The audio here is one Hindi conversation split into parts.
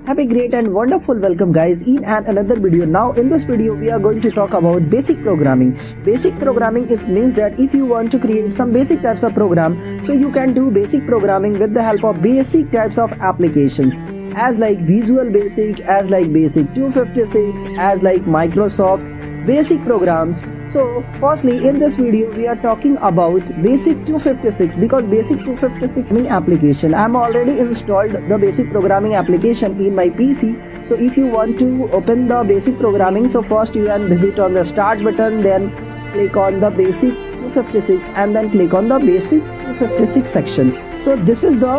Have a great and wonderful welcome guys in another video. Now in this video we are going to talk about basic programming. Basic programming means that if you want to create some basic types of program, so you can do basic programming with the help of basic types of applications as like Visual Basic, as like Basic 256, as like Microsoft basic programs. So firstly in this video we are talking about basic 256 because basic 256 application. I am already installed the basic programming application in my PC. So if you want to open the basic programming, so first you can visit on the start button, then click on the basic 256 and then click on the basic 256 section. So this is the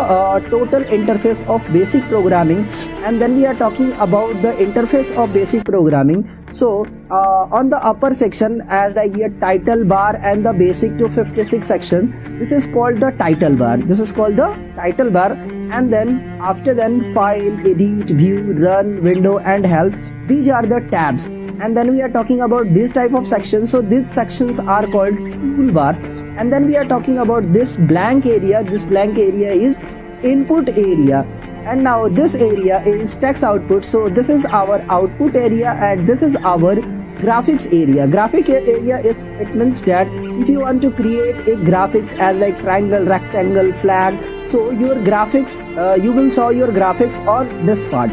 total interface of basic programming, and then we are talking about the interface of basic programming. So on the upper section as like here title bar and the basic 256 section, this is called the title bar. This is called the title bar, and then after then file, edit, view, run, window and help. These are the tabs. And then we are talking about this type of sections. So these sections are called toolbars. And then we are talking about this blank area. This blank area is input area, and now this area is text output. So this is our output area and this is our graphics area. Graphic area is, it means that if you want to create a graphics as like triangle, rectangle, flag, so your graphics you will saw your graphics on this part.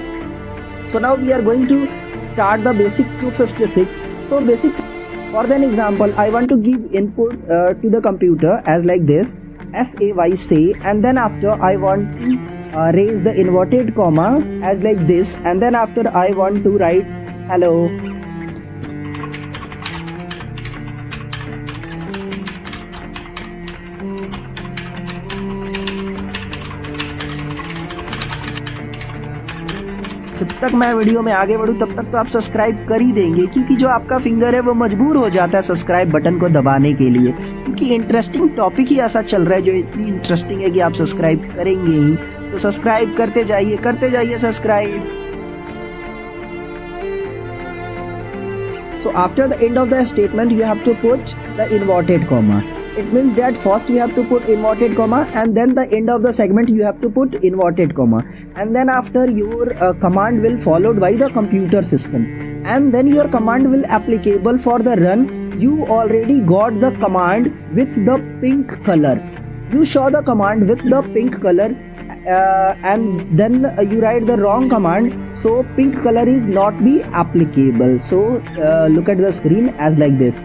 So now we are going to start the basic 256. So basic, for an example, I want to give input to the computer as like this, SAY say, and then after I want to raise the inverted comma as like this, and then after I want to write hello. जब तक मैं वीडियो में आगे बढ़ूं तब तक तो आप सब्सक्राइब कर ही देंगे, क्योंकि जो आपका फिंगर है वो मजबूर हो जाता है सब्सक्राइब बटन को दबाने के लिए, क्योंकि इंटरेस्टिंग टॉपिक ही ऐसा चल रहा है जो इतनी इंटरेस्टिंग है कि आप सब्सक्राइब करेंगे ही। तो सब्सक्राइब करते जाइए subscribe. So after the end of the statement you have to put the inverted comma. It means that first you have to put inverted comma and then the end of the segment you have to put inverted comma, and then after your command will followed by the computer system, and then your command will applicable for the run. You already got the command with the pink color. You show the command with the pink color and then you write the wrong command, so pink color is not be applicable. So look at the screen as like this.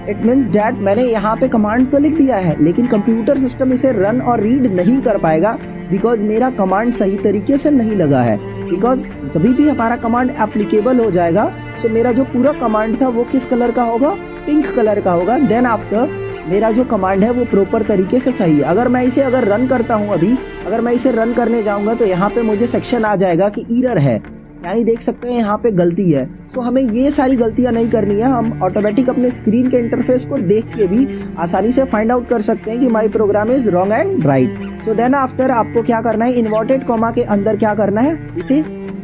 It means that मैंने यहाँ पे कमांड तो लिख दिया है लेकिन कंप्यूटर सिस्टम इसे रन और रीड नहीं कर पाएगा बिकॉज मेरा कमांड सही तरीके से नहीं लगा है। बिकॉज जब भी हमारा कमांड एप्लीकेबल हो जाएगा तो मेरा जो पूरा कमांड था वो किस कलर का होगा, पिंक कलर का होगा। देन आफ्टर मेरा जो कमांड है वो प्रॉपर तरीके से सही है। अगर मैं इसे रन करता हूँ, अभी अगर मैं इसे रन करने जाऊंगा तो यहाँ पे मुझे सेक्शन आ जाएगा कि एरर है, यानी देख सकते हैं यहाँ पे गलती है। तो हमें ये सारी गलतियां नहीं करनी है, हम ऑटोमेटिक अपने स्क्रीन के इंटरफेस को देख के भी आसानी से फाइंड आउट कर सकते हैं कि my program is wrong and right. So then after आपको क्या करना है, इन्वर्टेड कॉमा के अंदर क्या करना है, इसे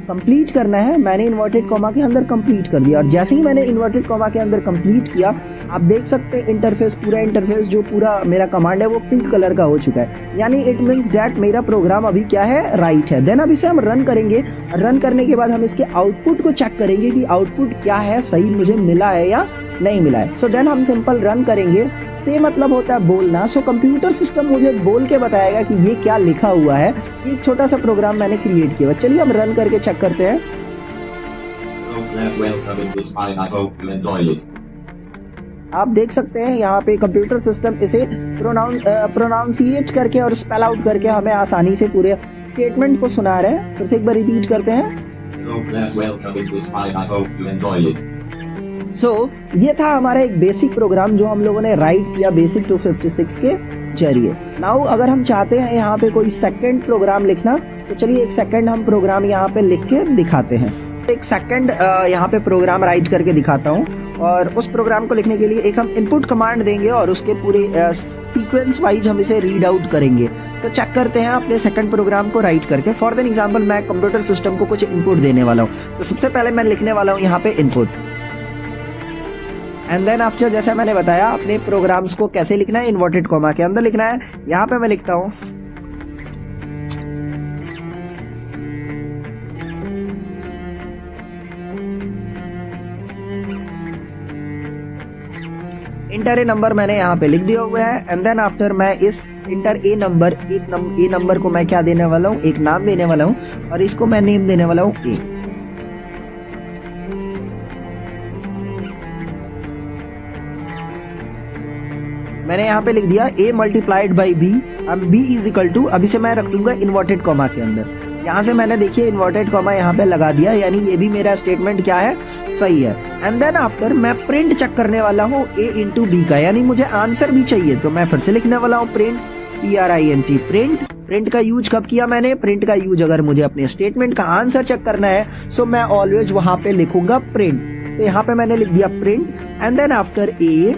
कंप्लीट करना है। मैंने इन्वर्टेड कॉमा के अंदर कंप्लीट कर दिया, और जैसे ही मैंने इन्वर्टेड कॉमा के अंदर कंप्लीट किया आप देख सकते हैं इंटरफेस, पूरा इंटरफेस जो पूरा मेरा कमांड है वो पिंक कलर का हो चुका है, यानी इट मींस दैट मेरा प्रोग्राम अभी क्या है, राइट है। देन अब इसे हम रन करेंगे। रन करने के बाद हम इसके आउटपुट को चेक करेंगे कि आउटपुट क्या है, सही मुझे मिला है या नहीं मिला है। सो देन हम सिंपल रन करेंगे। से मतलब होता है बोलना। सो कंप्यूटर सिस्टम मुझे बोल के बताएगा कि ये क्या लिखा हुआ है। एक छोटा सा प्रोग्राम मैंने क्रिएट किया। चलिए हम रन करके चेक करते हैं। आप देख सकते हैं यहाँ पे कंप्यूटर सिस्टम इसे प्रोनाउंसिएट करके और स्पेल आउट करके हमें आसानी से पूरे स्टेटमेंट को सुना रहे हैं। फिर से एक बार रिपीट करते हैं। सो ये था हमारा एक बेसिक प्रोग्राम जो हम लोगों ने राइट किया बेसिक 256 के जरिए। नाउ अगर हम चाहते हैं यहाँ पे कोई सेकंड प्रोग्राम लिखना, तो चलिए एक सेकंड हम प्रोग्राम यहाँ पे लिख के दिखाते हैं। एक सेकंड यहाँ पे प्रोग्राम राइट करके दिखाता हूँ, और उस प्रोग्राम को लिखने के लिए एक हम इनपुट कमांड देंगे और उसके पूरे सीक्वेंस वाइज हम इसे रीड आउट करेंगे। तो चेक करते हैं अपने सेकंड प्रोग्राम को राइट करके। फॉर एन एग्जांपल मैं कंप्यूटर सिस्टम को कुछ इनपुट देने वाला हूँ, तो सबसे पहले मैं लिखने वाला हूँ यहाँ पे इनपुट, एंड देन आफ्टर जैसे मैंने बताया अपने प्रोग्राम्स को कैसे लिखना है, इन्वर्टेड कॉमा के अंदर लिखना है। यहाँ पे मैं लिखता हूँ इंटर ए नंबर मैंने यहाँ पे लिख दिया हुआ है एंड देन आफ्टर मैं इस inter A number A number को मैं क्या देने वाला हूँ, एक नाम देने वाला हूँ और इसको मैं नेम देने वाला हूँ ए। मैंने यहाँ पे लिख दिया a मल्टीप्लाइड बाई बी, अब b इज इक्वल टू, अभी से मैं रख दूंगा इन्वर्टेड कॉमा के अंदर। यहाँ से मैंने देखिए इन्वर्टेड कॉमा यहाँ पे लगा दिया, यानी ये भी मेरा स्टेटमेंट क्या है, सही है। एंड देन आफ्टर मैं प्रिंट चेक करने वाला हूँ a इंटू बी का, यानी मुझे आंसर भी चाहिए तो मैं फिर से लिखने वाला हूँ प्रिंट PRINT प्रिंट। प्रिंट का यूज कब किया मैंने, प्रिंट का यूज अगर मुझे अपने स्टेटमेंट का आंसर चेक करना है सो मैं ऑलवेज वहां पे लिखूंगा प्रिंट। तो यहाँ पे मैंने लिख दिया print and then after a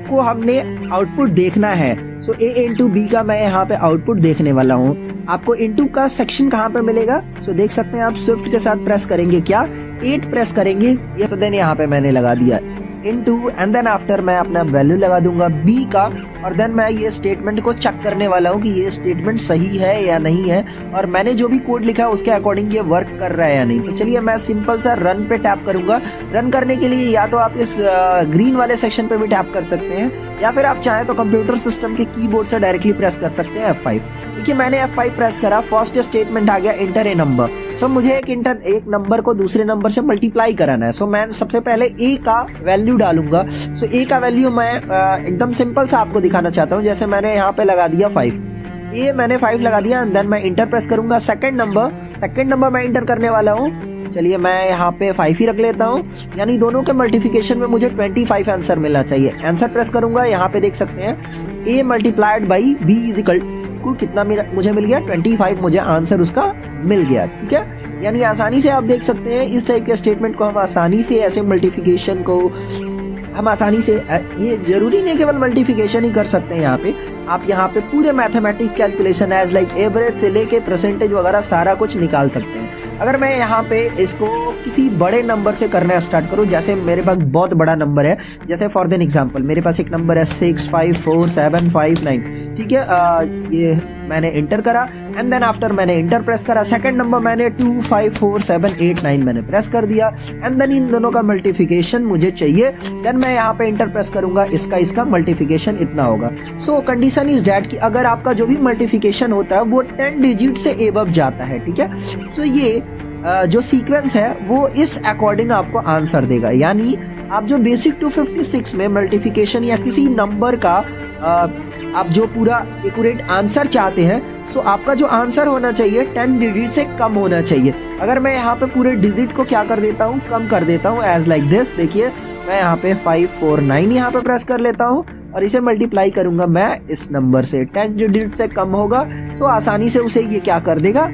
को हमने आउटपुट देखना है, सो a इंटू बी का मैं यहाँ पे आउटपुट देखने वाला हूँ। आपको इंटू का सेक्शन कहाँ पे मिलेगा, सो देख सकते हैं आप स्विफ्ट के साथ प्रेस करेंगे क्या, 8 प्रेस करेंगे, ये सो देन यहाँ पे मैंने लगा दिया इनटू एंड देन आफ्टर मैं अपना वैल्यू लगा दूंगा b का और देन मैं ये स्टेटमेंट को चेक करने वाला हूँ कि ये स्टेटमेंट सही है या नहीं है और मैंने जो भी कोड लिखा है उसके अकॉर्डिंग ये वर्क कर रहा है या नहीं। तो चलिए मैं सिंपल सा रन पे टैप करूंगा। रन करने के लिए या तो आप इस ग्रीन वाले सेक्शन पे भी टैप कर सकते हैं या फिर आप चाहें तो कंप्यूटर सिस्टम के कीबोर्ड से डायरेक्टली प्रेस कर सकते हैं F5। देखिए मैंने F5 प्रेस करा, फर्स्ट स्टेटमेंट आ गया इंटर ए नंबर। सो मुझे एक नंबर को दूसरे नंबर से मल्टीप्लाई कराना है। सो मैं सबसे पहले a का वैल्यू डालूंगा। सो a का वैल्यू मैं एकदम सिंपल सा आपको दिखाना चाहता हूँ। जैसे मैंने यहाँ पे लगा दिया 5, ये मैंने 5 लगा दिया एंड देन मैं इंटर प्रेस करूंगा। सेकंड नंबर मैं इंटर करने वाला हूँ। चलिए मैं यहाँ पे 5 ही रख लेता हूँ, यानी दोनों के मल्टीप्लिकेशन में मुझे 25 आंसर मिलना चाहिए। आंसर प्रेस करूंगा, यहाँ पे देख सकते हैं a multiplied by b is equal to कितना मुझे मिल गया 25, मुझे आंसर उसका मिल गया। ठीक है, यानी आसानी से आप देख सकते हैं इस टाइप के स्टेटमेंट को हम आसानी से, ऐसे मल्टीप्लिकेशन को हम आसानी से, ये जरूरी नहीं केवल मल्टीप्लिकेशन ही कर सकते हैं। आप यहाँ पे पूरे mathematics calculation as like average से लेके परसेंटेज वगैरह सारा कुछ निकाल सकते हैं। अगर मैं यहाँ पे इसको किसी बड़े नंबर से करना स्टार्ट करूँ, जैसे मेरे पास बहुत बड़ा नंबर है, जैसे फॉर देन एग्जांपल मेरे पास एक नंबर है 654759। ठीक है, ये मैंने इंटर करा एंड देन आफ्टर मैंने इंटर प्रेस करा। सेकंड नंबर मैंने 254789 मैंने प्रेस कर दिया एंड देन इन दोनों का मल्टीप्लिकेशन मुझे चाहिए। देन मैं यहाँ पे इंटर प्रेस करूंगा, इसका मल्टीप्लिकेशन इतना होगा। सो कंडीशन इज दैट कि अगर आपका जो भी मल्टीप्लिकेशन होता है वो 10 डिजिट से एबव जाता है। ठीक है, तो ये जो सीक्वेंस है वो इस अकॉर्डिंग आपको आंसर देगा। यानी आप जो बेसिक 256 में मल्टीप्लिकेशन या किसी नंबर का आप जो पूरा एक्यूरेट आंसर चाहते हैं, सो आपका जो आंसर होना चाहिए 10 डिजिट से कम होना चाहिए। अगर मैं यहाँ पे पूरे डिजिट को क्या कर देता हूँ, कम कर देता हूँ एज लाइक दिस। देखिए मैं यहाँ पे 549 यहाँ पे प्रेस कर लेता हूँ और इसे मल्टीप्लाई करूंगा मैं इस नंबर से, 10 डिजिट से कम होगा। सो आसानी से उसे ये क्या कर देगा।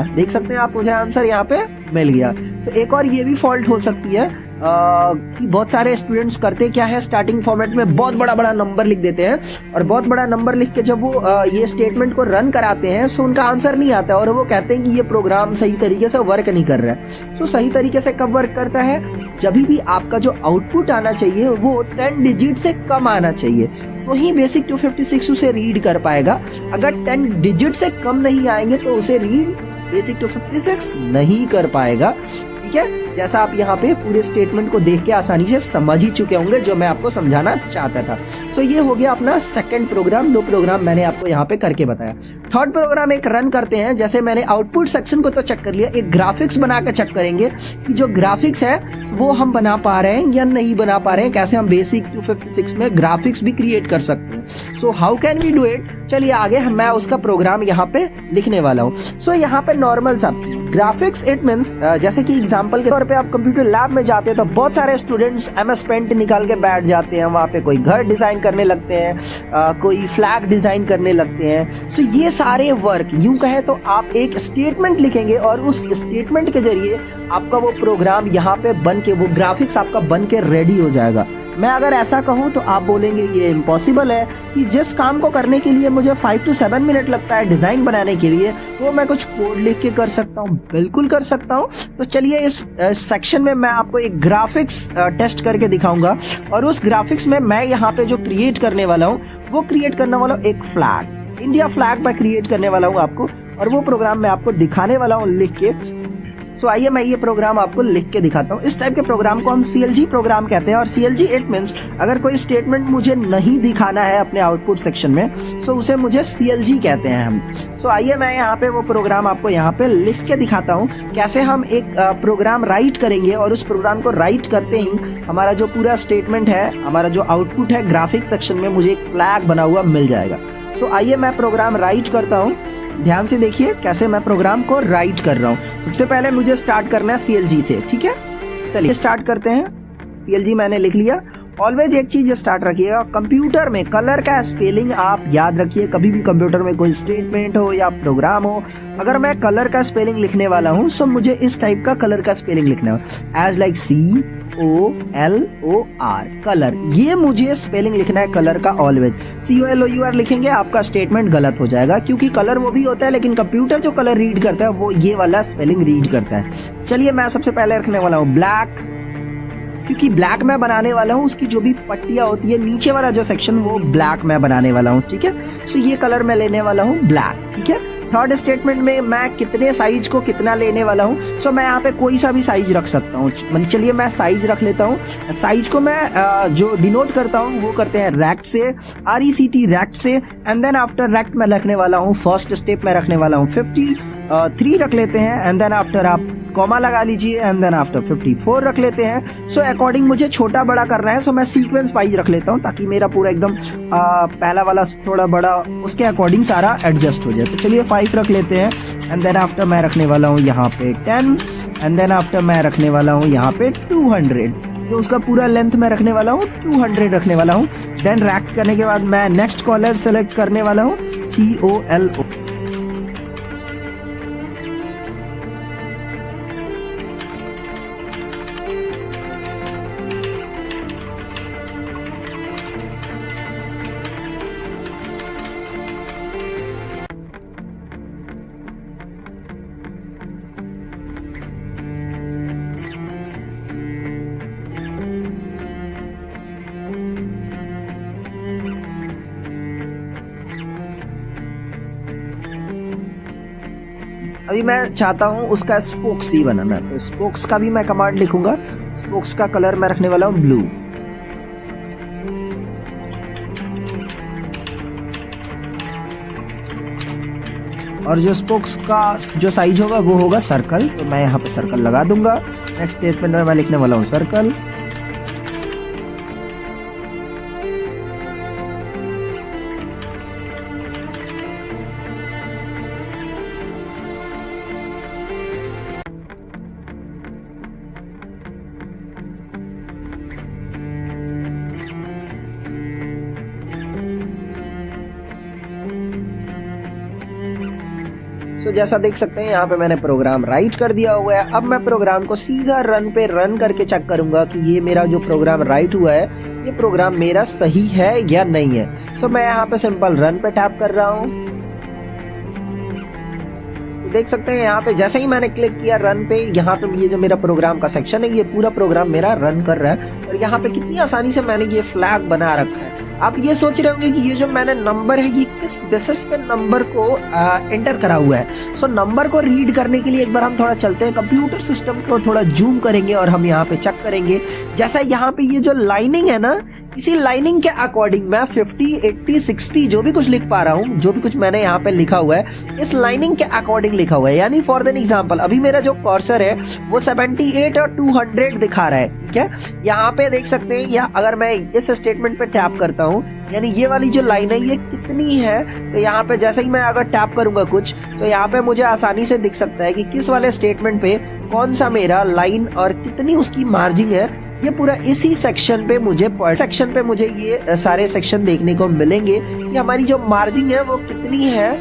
देख सकते हैं आप, मुझे आंसर यहाँ पे मिल गया। सो एक और ये भी फॉल्ट हो सकती है कि बहुत सारे स्टूडेंट्स करते क्या है, स्टार्टिंग फॉर्मेट में बहुत बड़ा नंबर लिख देते हैं और बहुत बड़ा नंबर लिख के जब वो ये स्टेटमेंट को रन कराते हैं सो उनका आंसर नहीं आता और वो कहते हैं कि ये प्रोग्राम सही तरीके से वर्क नहीं कर रहा है। सो सही तरीके से कब वर्क करता है, जब भी आपका जो आउटपुट आना चाहिए वो 10 डिजिट से कम आना चाहिए, तो ही बेसिक 256 उसे रीड कर पाएगा। अगर 10 डिजिट से कम नहीं आएंगे तो उसे रीड बेसिक 256 नहीं कर पाएगा। ठीक है, जैसा आप यहाँ पे पूरे स्टेटमेंट को देख के आसानी से समझ ही चुके होंगे जो मैं आपको समझाना चाहता था। सो ये हो गया अपना सेकंड प्रोग्राम। 2 प्रोग्राम मैंने आपको यहाँ पे करके बताया। थर्ड प्रोग्राम एक रन करते हैं। जैसे मैंने आउटपुट सेक्शन को तो चेक कर लिया, एक ग्राफिक्स बना के चेक करेंगे कि जो ग्राफिक्स है वो हम बना पा रहे हैं या नहीं बना पा रहे हैं, कैसे हम बेसिक 256 में ग्राफिक्स भी क्रिएट कर सकते हैं। So how can we do it, चलिए आगे मैं उसका प्रोग्राम यहाँ पे लिखने वाला हूँ। सो यहाँ पे नॉर्मल सा ग्राफिक्स इट मीन्स, जैसे कि एग्जांपल के तौर पे आप कंप्यूटर लैब में जाते हैं तो बहुत सारे स्टूडेंट्स MS पेंट निकाल के बैठ जाते हैं, वहाँ पे कोई घर डिजाइन करने लगते हैं, कोई फ्लैग डिजाइन करने लगते हैं। सो ये सारे वर्क यूं कहे तो आप एक स्टेटमेंट लिखेंगे और उस स्टेटमेंट के जरिए आपका वो प्रोग्राम यहाँ पे बन के, वो ग्राफिक्स आपका बन के रेडी हो जाएगा। मैं अगर ऐसा कहूँ तो आप बोलेंगे ये इम्पॉसिबल है कि जिस काम को करने के लिए मुझे 5 to 7 मिनट लगता है डिजाइन बनाने के लिए, वो मैं कुछ कोड लिख के कर सकता हूँ। बिल्कुल कर सकता हूँ। तो चलिए इस सेक्शन में मैं आपको एक ग्राफिक्स टेस्ट करके दिखाऊंगा और उस ग्राफिक्स में मैं यहाँ पे जो क्रिएट करने वाला हूँ वो क्रिएट करने वाला हूँ एक फ्लैग, इंडिया फ्लैग मैं क्रिएट करने वाला हूँ आपको, और वो प्रोग्राम मैं आपको दिखाने वाला हूँ लिख के। सो आइए मैं ये प्रोग्राम आपको लिख के दिखाता हूँ। इस टाइप के प्रोग्राम को हम CLG प्रोग्राम कहते हैं और CLG इट मीन्स अगर कोई स्टेटमेंट मुझे नहीं दिखाना है अपने आउटपुट सेक्शन में सो उसे मुझे CLG कहते हैं हम। सो आइए मैं यहाँ पे वो प्रोग्राम आपको यहाँ पे लिख के दिखाता हूँ कैसे हम एक प्रोग्राम राइट करेंगे और उस प्रोग्राम को राइट करते ही हमारा जो पूरा स्टेटमेंट है, हमारा जो आउटपुट है ग्राफिक सेक्शन में मुझे एक फ्लैग बना हुआ मिल जाएगा। सो आइए मैं प्रोग्राम राइट करता हूँ। ध्यान से देखिए कैसे मैं प्रोग्राम को राइट कर रहा हूँ। सबसे पहले मुझे स्टार्ट करना है CLG से, ठीक है। चलिए स्टार्ट करते हैं। CLG मैंने लिख लिया। ऑलवेज एक चीज स्टार्ट रखिएगा, कंप्यूटर में कलर का स्पेलिंग आप याद रखिए। कभी भी कंप्यूटर में कोई स्टेटमेंट हो या प्रोग्राम हो, अगर मैं कलर का स्पेलिंग लिखने वाला हूँ तो मुझे इस टाइप का कलर का स्पेलिंग लिखना है, एज लाइक COLOR कलर। ये मुझे स्पेलिंग लिखना है कलर का। ऑलवेज COLOUR लिखेंगे आपका स्टेटमेंट गलत हो जाएगा, क्योंकि कलर वो भी होता है लेकिन कंप्यूटर जो कलर रीड करता है वो ये वाला स्पेलिंग रीड करता है। चलिए मैं सबसे पहले रखने वाला हूँ ब्लैक, क्योंकि ब्लैक मैं बनाने वाला हूँ उसकी जो भी पट्टियां होती है नीचे वाला जो सेक्शन वो ब्लैक मैं बनाने वाला हूँ, ठीक है। सो ये कलर मैं लेने वाला हूँ ब्लैक, ठीक है। थर्ड स्टेटमेंट में मैं कितने साइज को कितना लेने वाला हूँ, सो मैं यहाँ पे कोई सा भी साइज रख सकता हूँ। चलिए मैं साइज रख लेता हूँ। साइज को मैं जो डिनोट करता हूँ वो करते हैं रेक्ट से, RECT रेक्ट से। एंड देन आफ्टर रेक्ट मैं रखने वाला हूँ, फर्स्ट स्टेप में रखने वाला हूँ 53 रख लेते हैं। एंड देन आफ्टर आप कॉमा लगा लीजिए एंड देन आफ्टर 54 रख लेते हैं। सो अकॉर्डिंग मुझे छोटा बड़ा करना है, सो मैं सीक्वेंस वाइज रख लेता हूँ ताकि मेरा पूरा एकदम पहला वाला थोड़ा बड़ा उसके अकॉर्डिंग सारा एडजस्ट हो जाए। तो चलिए 5 रख लेते हैं। एंड देन आफ्टर मैं रखने वाला हूँ यहाँ पे 10। एंड देन आफ्टर मैं रखने वाला हूँ यहाँ पे 200, जो उसका पूरा लेंथ मैं रखने वाला हूँ 200 रखने वाला हूँ। देन रैक्ट करने के बाद मैं नेक्स्ट कॉलर सेलेक्ट करने वाला हूँ COLO। अभी मैं चाहता हूँ उसका स्पोक्स भी बनाना, तो स्पोक्स का भी मैं कमांड लिखूंगा। स्पोक्स का कलर मैं रखने वाला हूँ ब्लू। और जो स्पोक्स का जो साइज होगा वो होगा सर्कल, तो मैं यहाँ पे सर्कल लगा दूंगा। नेक्स्ट स्टेटमेंट में मैं लिखने वाला हूँ सर्कल। तो जैसा देख सकते हैं यहाँ पे मैंने प्रोग्राम राइट कर दिया हुआ है। अब मैं प्रोग्राम को सीधा रन पे रन करके चेक करूंगा कि ये मेरा जो प्रोग्राम राइट हुआ है ये प्रोग्राम मेरा सही है या नहीं है। सो मैं यहाँ पे सिंपल रन पे टैप कर रहा हूँ। तो देख सकते हैं यहाँ पे जैसे ही मैंने क्लिक किया रन पे, यहाँ पे ये जो मेरा प्रोग्राम का सेक्शन है ये पूरा प्रोग्राम मेरा रन कर रहा है। और यहाँ पे कितनी आसानी से मैंने ये फ्लैग बना रखा है। आप ये सोच रहे होंगे कि ये जो मैंने नंबर है ये किस बेसिस पे नंबर को एंटर करा हुआ है। सो नंबर को रीड करने के लिए एक बार हम थोड़ा चलते हैं, कंप्यूटर सिस्टम को थोड़ा जूम करेंगे और हम यहाँ पे चेक करेंगे। जैसा यहाँ पे ये जो लाइनिंग है ना, इसी लाइनिंग के अकॉर्डिंग मैं 50, 80, 60 जो भी कुछ लिख पा रहा हूँ, जो भी कुछ मैंने यहाँ पे लिखा हुआ है इस लाइनिंग के अकॉर्डिंग लिखा हुआ है। यानी फॉर एन एग्जांपल अभी मेरा जो कर्सर है वो 78 और 200 दिखा रहा है, ठीक है। यहाँ पे देख सकते हैं, या अगर मैं इस स्टेटमेंट पे टैप करता हूँ यानी ये वाली जो लाइन है ये कितनी है, तो यहाँ पे जैसे ही मैं अगर टैप करूंगा कुछ, तो यहाँ पे मुझे आसानी से दिख सकता है कि किस वाले स्टेटमेंट पे कौन सा मेरा लाइन और कितनी उसकी मार्जिन है। ये पूरा इसी सेक्शन पे मुझे ये सारे सेक्शन देखने को मिलेंगे कि हमारी जो मार्जिन है वो कितनी है।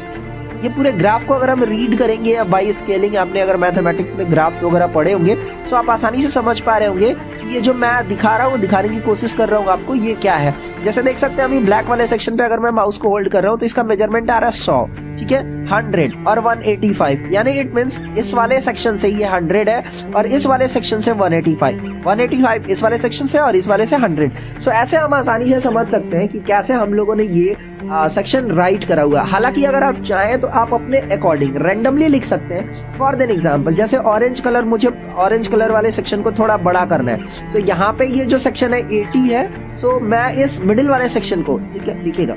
ये पूरे ग्राफ को अगर हम रीड करेंगे या बाई स्केलिंग, आपने अगर मैथमेटिक्स में ग्राफ वगैरह पढ़े होंगे तो आप आसानी से समझ पा रहे होंगे कि ये जो मैं दिखा रहा हूँ, दिखाने की कोशिश कर रहा हूँ आपको, ये क्या है। जैसे देख सकते हैं अभी ब्लैक वाले सेक्शन पे अगर मैं माउस को होल्ड कर रहा हूँ तो इसका मेजरमेंट आ रहा है 100। ठीक है, 100 और 185, यानी इट मींस इस वाले सेक्शन से ये 100 है और इस वाले सेक्शन से 185 इस वाले सेक्शन से और इस वाले से 100। सो ऐसे हम आसानी से समझ सकते हैं कि कैसे हम लोगों ने ये सेक्शन राइट करा हुआ है। हालांकि अगर आप चाहें तो आप अपने अकॉर्डिंग रैंडमली लिख सकते हैं। फॉर देन एग्जांपल, जैसे ऑरेंज कलर, मुझे ऑरेंज कलर वाले सेक्शन को थोड़ा बड़ा करना है। सो यहाँ पे ये जो सेक्शन है 80 है, सो मैं इस मिडिल वाले सेक्शन को, ठीक है, लिखेगा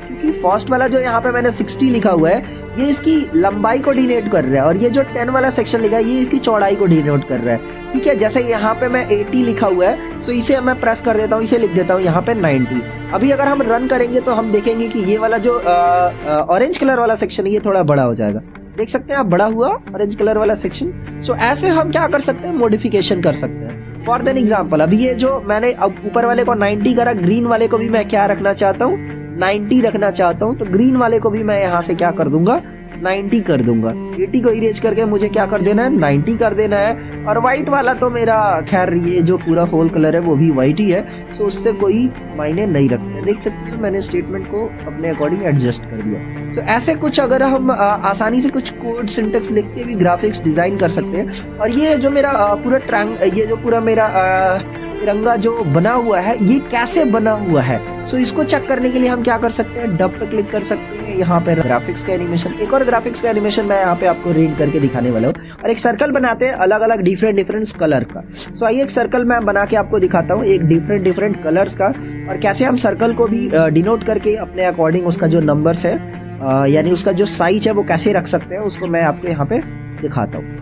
क्योंकि फर्स्ट वाला जो यहाँ पे मैंने 60 लिखा हुआ है ये इसकी लंबाई को डिनोट कर रहा है और ये जो 10 वाला सेक्शन लिखा है ये इसकी चौड़ाई को डिनोट कर रहा है। ठीक है, जैसे यहाँ पे मैं 80 लिखा हुआ है, सो इसे मैं प्रेस कर देता हूँ, इसे लिख देता हूँ यहाँ पे 90। अभी अगर हम रन करेंगे तो हम देखेंगे कि ये वाला जो ऑरेंज कलर वाला सेक्शन है ये थोड़ा बड़ा हो जाएगा। देख सकते हैं आप, बड़ा हुआ ऑरेंज कलर वाला सेक्शन। सो ऐसे हम क्या कर सकते हैं, मॉडिफिकेशन कर सकते हैं। फॉर देन एग्जाम्पल, अभी ये जो मैंने ऊपर वाले को 90 करा, ग्रीन वाले को भी मैं क्या रखना चाहता हूँ, 90 रखना चाहता हूँ। तो ग्रीन वाले को भी मैं यहाँ से क्या कर दूंगा, 90 कर दूंगा। 80 को इरेज करके मुझे क्या कर देना है, 90 कर देना है। और व्हाइट वाला तो मेरा, खैर ये जो पूरा होल कलर है वो भी व्हाइट ही है, सो उससे कोई मायने नहीं रखते। देख सकते हैं मैंने स्टेटमेंट को अपने अकॉर्डिंग एडजस्ट कर दिया। सो ऐसे कुछ अगर हम आसानी से कुछ कोड सिंटेक्स लिख के भी ग्राफिक्स डिजाइन कर सकते हैं। और ये जो मेरा पूरा ये जो पूरा मेरा तिरंगा जो बना हुआ है ये कैसे बना हुआ है, सो इसको चेक करने के लिए हम क्या कर सकते हैं, डब पे क्लिक कर सकते हैं। यहाँ पे ग्राफिक्स का एनिमेशन, एक और ग्राफिक्स का एनिमेशन मैं यहाँ पे आपको रीड करके दिखाने वाला हूँ। और एक सर्कल बनाते हैं अलग अलग डिफरेंट कलर का। सो आइए एक सर्कल मैं बना के आपको दिखाता हूँ, एक डिफरेंट कलर्स का, और कैसे हम सर्कल को भी डिनोट करके अपने अकॉर्डिंग उसका जो नंबर्स है यानी उसका जो साइज है वो कैसे रख सकते हैं, उसको मैं आपको यहाँ पे दिखाता हूँ।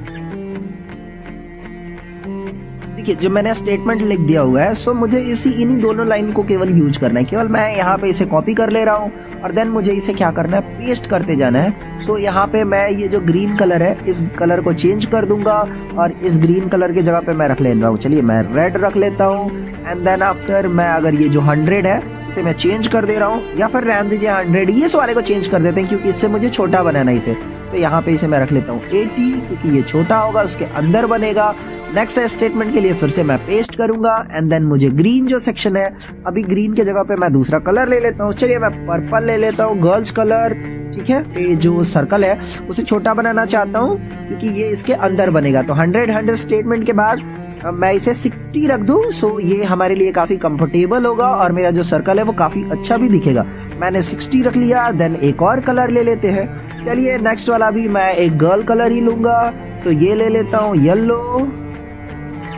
देखिए जो मैंने स्टेटमेंट लिख दिया हुआ है, सो मुझे इन्हीं दोनों लाइन को केवल यूज करना है। केवल मैं यहाँ पे इसे कॉपी कर ले रहा हूँ और देन मुझे इसे क्या करना है, पेस्ट करते जाना है। सो यहाँ पे मैं ये जो ग्रीन कलर है इस कलर को चेंज कर दूंगा और इस ग्रीन कलर की जगह पे मैं रख ले रहा हूँ, चलिए मैं रेड रख लेता हूँ। एंड देन आफ्टर मैं अगर ये जो 100 है इसे मैं चेंज कर दे रहा हूँ, या फिर रहने दीजिए 100, ये इस वाले को चेंज कर देते हैं क्योंकि इससे मुझे छोटा बनाना है इसे। तो यहाँ पे इसे मैं रख लेता हूँ 80 क्योंकि ये छोटा होगा, उसके अंदर बनेगा। नेक्स्ट स्टेटमेंट के लिए फिर से मैं पेस्ट करूंगा एंड देन मुझे ग्रीन जो सेक्शन है, अभी ग्रीन के जगह पे मैं दूसरा कलर ले लेता हूँ, चलिए मैं पर्पल ले लेता हूँ, गर्ल्स कलर। ठीक है, ये जो सर्कल है उसे छोटा बनाना चाहता हूँ क्योंकि ये इसके अंदर बनेगा। तो 100 स्टेटमेंट के बाद मैं इसे 60 रख दूं, सो ये हमारे लिए काफी कंफर्टेबल होगा और मेरा जो सर्कल है वो काफी अच्छा भी दिखेगा। मैंने 60 रख लिया, देन एक और कलर ले लेते हैं। चलिए नेक्स्ट वाला भी मैं एक गर्ल कलर ही लूंगा, सो ये ले लेता हूँ येलो।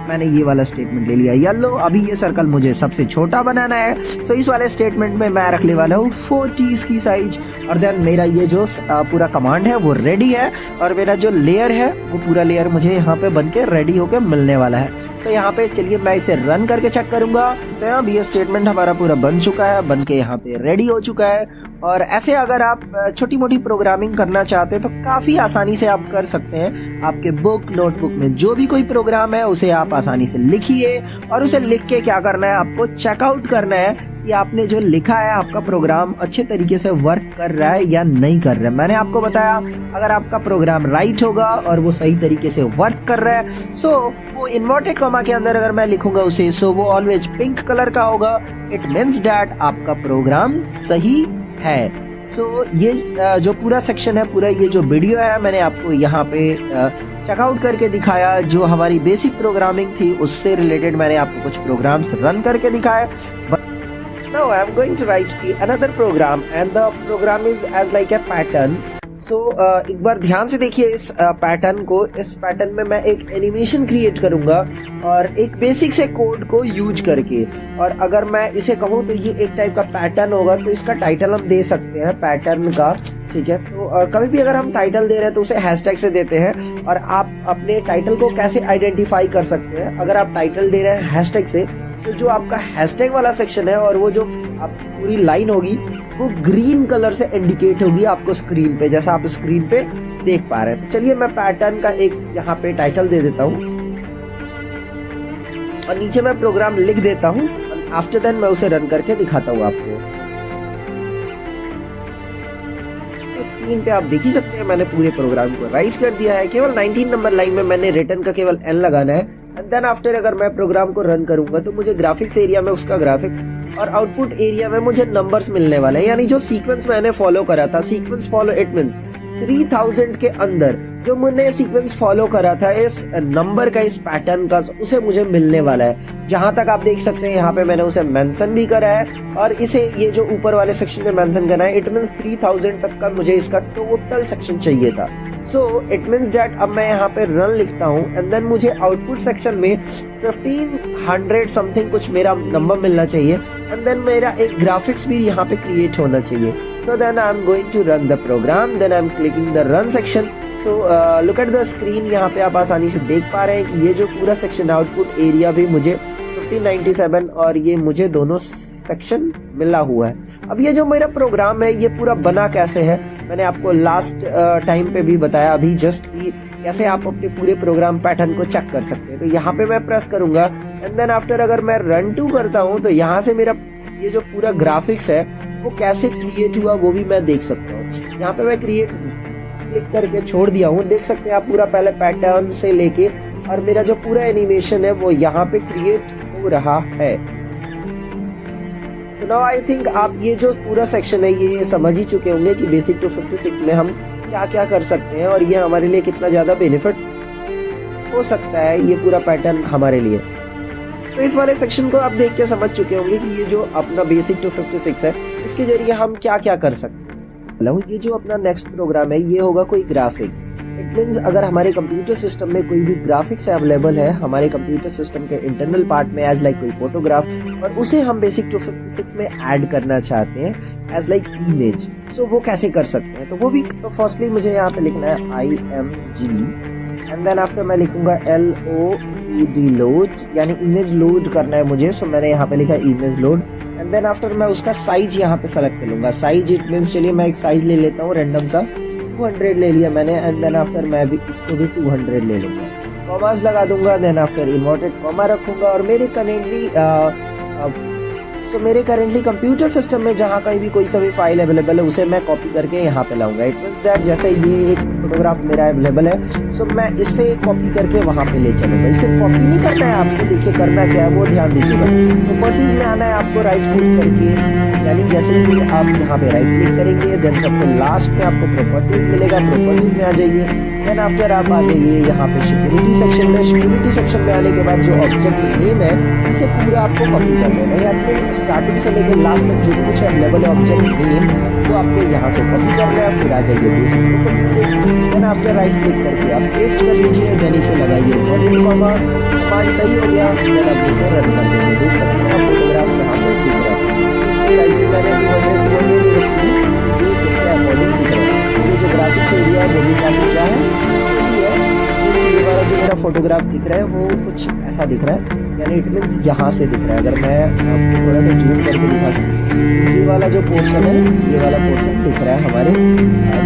मैंने ये वाला स्टेटमेंट ले लिया येलो। अभी ये सर्कल मुझे सबसे छोटा बनाना है, सो इस वाले स्टेटमेंट में मैं रखने वाला हूँ 40 इसकी साइज। और देन मेरा ये जो पूरा कमांड है वो रेडी है और मेरा जो लेयर है वो पूरा लेयर मुझे यहाँ पे बन के रेडी होके मिलने वाला है। तो यहाँ पे चलिए मैं इसे रन करके चेक करूंगा। तो अब ये स्टेटमेंट हमारा पूरा बन चुका है, बन के यहाँ पे रेडी हो चुका है। और ऐसे अगर आप छोटी मोटी प्रोग्रामिंग करना चाहते हैं तो काफी आसानी से आप कर सकते हैं। आपके बुक नोटबुक में जो भी कोई प्रोग्राम है उसे आप आसानी से लिखिए और उसे लिख के क्या करना है, आपको चेकआउट करना है कि आपने जो लिखा है आपका प्रोग्राम अच्छे तरीके से वर्क कर रहा है या नहीं कर रहा है। मैंने आपको बताया अगर आपका प्रोग्राम राइट होगा और वो सही तरीके से वर्क कर रहा है, सो वो इन्वर्टेड कॉमा के अंदर अगर मैं लिखूंगा उसे, सो वो ऑलवेज पिंक कलर का होगा। इट मीन्स दैट आपका प्रोग्राम सही है। सो ये जो पूरा सेक्शन है, पूरा ये जो वीडियो है, मैंने आपको यहाँ पे चेकआउट करके दिखाया। जो हमारी बेसिक प्रोग्रामिंग थी उससे रिलेटेड मैंने आपको कुछ प्रोग्राम्स रन करके दिखाया। Now I am going to write another program and the program is as like a pattern. So एक बार ध्यान से देखिए इस पैटर्न को। इस पैटर्न में मैं एक एनिमेशन क्रिएट करूंगा और एक बेसिक से कोड को यूज करके। और अगर मैं इसे कहूँ तो ये एक टाइप का पैटर्न होगा, तो इसका टाइटल हम दे सकते हैं पैटर्न का। ठीक है, तो कभी भी अगर हम टाइटल दे रहे हैं तो उसे हैशटैग से देते हैं। और आप अपने टाइटल को कैसे आइडेंटिफाई कर सकते हैं, अगर आप टाइटल दे रहे हैं हैशटैग से, तो जो आपका हैशटैग वाला सेक्शन है और वो जो आप पूरी लाइन होगी वो ग्रीन कलर से इंडिकेट होगी आपको स्क्रीन पे, जैसा आप स्क्रीन पे देख पा रहे हैं। तो चलिए मैं पैटर्न का एक यहाँ पे टाइटल दे देता हूँ और नीचे मैं प्रोग्राम लिख देता हूँ। आफ्टर देन मैं उसे रन करके दिखाता हूँ आपको। स्क्रीन पे आप देख ही सकते हैं मैंने पूरे प्रोग्राम को राइट कर दिया है। केवल 19 नंबर लाइन में मैंने रिटर्न का केवल एन लगाना है। एंड देन आफ्टर अगर मैं प्रोग्राम को रन करूंगा तो मुझे ग्राफिक्स एरिया में उसका ग्राफिक्स और आउटपुट एरिया में मुझे नंबर्स मिलने वाले हैं, यानी जो सीक्वेंस मैंने फॉलो करा था, सीक्वेंस फॉलो इट मींस 3000 के अंदर जो मैंने सीक्वेंस फॉलो करा था इस नंबर का, इस पैटर्न का, उसे मुझे मिलने वाला है। जहां तक आप देख सकते हैं यहाँ पे मैंने उसे मेंशन भी करा है और इसे ये जो ऊपर वाले सेक्शन में मेंशन करना है, इट मींस 3000 तक का मुझे इसका टोटल सेक्शन चाहिए था। सो इट मींस दैट अब मैं यहाँ पे रन लिखता हूँ एंड देन मुझे आउटपुट सेक्शन में 1500 समथिंग कुछ मेरा नंबर मिलना चाहिए एंड देन मेरा एक ग्राफिक्स भी यहाँ पे क्रिएट होना चाहिए। So then I'm going to run the program, then I'm clicking the run section. So look at the screen, यहाँ पे आप आसानी से देख पा रहे हैं कि ये जो पूरा सेक्शन आउटपुट एरिया भी मुझे 1597 और ये मुझे दोनों सेक्शन मिला हुआ है। अब ये जो मेरा प्रोग्राम है ये पूरा बना कैसे है, मैंने आपको लास्ट टाइम पे भी बताया अभी जस्ट कि कैसे आप अपने पूरे प्रोग्राम पैटर्न को चेक कर सकते हैं। तो यहाँ पे मैं प्रेस करूंगा एंड देन आफ्टर अगर मैं रन टू करता हूँ तो यहाँ से मेरा ये जो पूरा ग्राफिक्स है वो कैसे क्रिएट हुआ वो भी मैं देख सकता हूँ। यहाँ पे मैं क्रिएट क्लिक करके छोड़ दिया हूँ, देख सकते हैं आप पूरा पहले पैटर्न से लेके और मेरा जो पूरा एनिमेशन है वो यहाँ पे क्रिएट हो रहा है। सो नाउ आई थिंक आप ये जो पूरा सेक्शन है ये समझ ही चुके होंगे कि बेसिक 256 में हम क्या क्या कर सकते हैं और ये हमारे लिए कितना ज्यादा बेनिफिट हो सकता है ये पूरा पैटर्न हमारे लिए। तो इस वाले सेक्शन को आप देख के समझ चुके होंगे कि ये जो अपना बेसिक 256 है इसके जरिए हम क्या क्या कर सकते हैं। ये जो अपना नेक्स्ट प्रोग्राम है ये होगा कोई ग्राफिक्स। इट मींस अगर हमारे कंप्यूटर सिस्टम में कोई भी ग्राफिक्स अवेलेबल है हमारे कंप्यूटर सिस्टम के इंटरनल पार्ट में एज लाइक कोई फोटोग्राफ और उसे हम बेसिक 256 में ऐड करना चाहते हैं एज लाइक इमेज, सो वो कैसे कर सकते हैं। तो वो भी फर्स्टली मुझे यहाँ पे लिखना है IMG एंड देन आफ्टर मैं लिखूंगा LOED लोड, यानी इमेज लोड करना है मुझे। सो मैंने यहाँ पे लिखा image load and then after मैं उसका साइज यहाँ पे सेलेक्ट कर लूंगा। साइज इट मींस चलिए मैं एक साइज ले लेता हूँ रैंडम सा, 200 ले लिया मैंने एंड देन आफ्टर मैं भी इसको भी 200 ले लूंगा, कॉमास लगा दूंगा, देन आफ्टर इन्वर्टेड कॉमा रखूंगा और मेरे करेंटली कंप्यूटर सिस्टम में जहाँ कहीं भी कोई सा भी फाइल अवेलेबल है उसे मैं कॉपी करके यहाँ पे लाऊंगा। इट मींस दैट जैसे ये एक फोटोग्राफ मेरा अवेलेबल है सो मैं इसे कॉपी करके वहाँ पे ले चलूंगा। इसे कॉपी नहीं करना है आपको, देखिए करना क्या है वो ध्यान दीजिएगा। प्रॉपर्टीज में आना है आपको, राइट क्लिक करके, यानी जैसे ही आप यहाँ पे राइट क्लिक करेंगे देन सबसे लास्ट में आपको प्रॉपर्टीज मिलेगा, प्रॉपर्टीज में आ जाइए। देन आफ्टर आप आ जाइए यहाँ पे सिक्योरिटी सेक्शन में। सिक्योरिटी सेक्शन में आने के बाद जो ऑब्जेक्ट नेम है इसे पूरा आपको कॉपी कर लेना है, यानी स्टार्टिंग से लेकर लास्ट तक जो कुछ अवेलेबल है ऑब्जेक्ट नेम वो आपको यहाँ से कॉपी करना है। फिर आ जाइए basic 256, then after right click करके आप पेस्ट कर लीजिए, देन इसे लगाइए कमांड सही हो गया, देन आप इसे रन कर देंगे। देख सकते हैं आप फोटोग्राफ यहाँ पे दिख रहा है, इसकी साइज भी मैंने 200 रखी है, ये इसके अकॉर्डिंग दिख रहा है। ये जो ग्राफिक्स एरिया है वो भी काफी क्या है, ये वाला जो मेरा फोटोग्राफ दिख रहा है वो कुछ ऐसा दिख रहा है, यानी इट मींस यहाँ से दिख रहा है। अगर मैं आपको थोड़ा सा जूम करके दिखा सकूँ, ये वाला जो पोर्शन है ये वाला पोर्शन दिख रहा है हमारे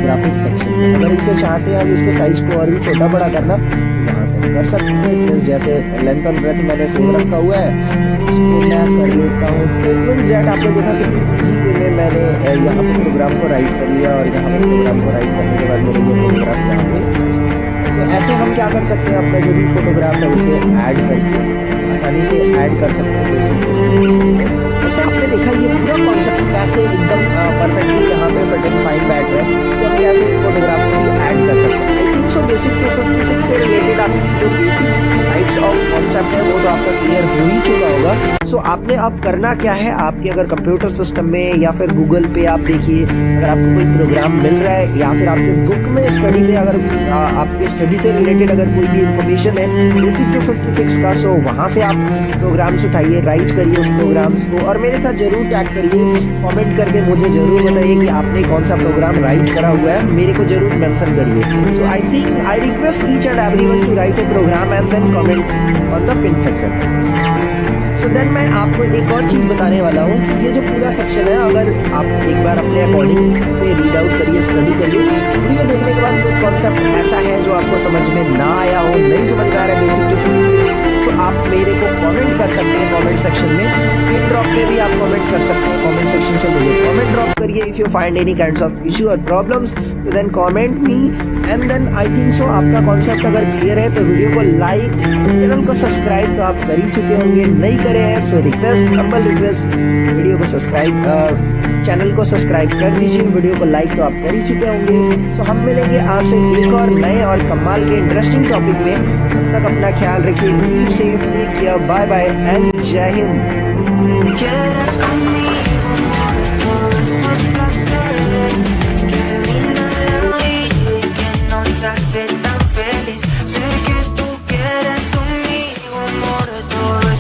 ग्राफिक्स सेक्शन में। अगर इसे चाहते हैं हम इसके साइज को और भी छोटा बड़ा करना यहाँ से कर सकते हैं। जैसे लेंथ और ब्रेथ मैंने सेम रखा हुआ है, इसको मैं कर लेता हूँ। आपने देखा कि PGP में मैंने यहाँ पे प्रोग्राम को राइट कर लिया और यहाँ पे प्रोग्राम को राइट करने के बाद मेरे ये फोटोग्राफ यहाँ पे। तो ऐसे हम क्या कर सकते हैं, अपना जो भी फोटोग्राफ है उसे ऐड करके आसानी से ऐड कर सकते हैं। तो आपने देखा ये पूरा कॉन्सेप्ट कैसे एकदम परफेक्टली यहाँ पे बटन फाइन बैठ रहा है, तो हम कैसे फोटोग्राफ को भी ऐड कर सकते हैं। आई थिंक सो बेसिक 256 से रिलेटेड आपकी जो बेसिक टाइप्स ऑफ कॉन्सेप्ट है वो तो आपका क्लियर हो ही चुका होगा। सो आपने अब करना क्या है, आपके अगर कंप्यूटर सिस्टम में या फिर गूगल पे आप देखिए अगर आपको कोई प्रोग्राम मिल रहा है या फिर आपके बुक में स्टडी में अगर आपके स्टडी से रिलेटेड अगर कोई भी इंफॉर्मेशन है बेसिक 256 का, सो वहां से आप प्रोग्राम्स उठाइए, राइट करिए उस प्रोग्राम्स को और मेरे साथ जरूर टैग करिए, कमेंट करके मुझे जरूर बताइए कि आपने कौन सा प्रोग्राम राइट करा हुआ है, मेरे को जरूर मेंशन करिए। So I think I request each and everyone to write a program and then comment on the pin section. So then मैं आपको एक और चीज़ बताने वाला हूँ कि ये जो पूरा सेक्शन है अगर आप एक बार अपने अकॉर्डिंग उसे रीड आउट करिए, स्टडी करिए, वीडियो देखने के बाद कोई कॉन्सेप्ट ऐसा है जो आपको समझ में ना आया हो, नहीं समझ में आ रहा है बेसिक 256, सो आप मेरे को कमेंट कर सकते हैं कमेंट सेक्शन में। पिन ड्रॉप में भी आप कमेंट कर सकते हैं, कमेंट सेक्शन से मुझे कमेंट ड्रॉप करिए if you find any kinds of issue और problems. So then comment me and then I think so आपका कॉन्सेप्ट अगर क्लियर है तो वीडियो को लाइक, चैनल को सब्सक्राइब तो आप कर ही चुके होंगे, नहीं करे हैं so request, humble request, video को सब्सक्राइब, चैनल को सब्सक्राइब कर दीजिए, वीडियो को लाइक तो आप कर ही चुके होंगे। सो हम मिलेंगे आपसे एक और नए और कमाल के इंटरेस्टिंग टॉपिक में। तब तक अपना ख्याल रखिए, keep safe, take care, bye bye and जय हिंद।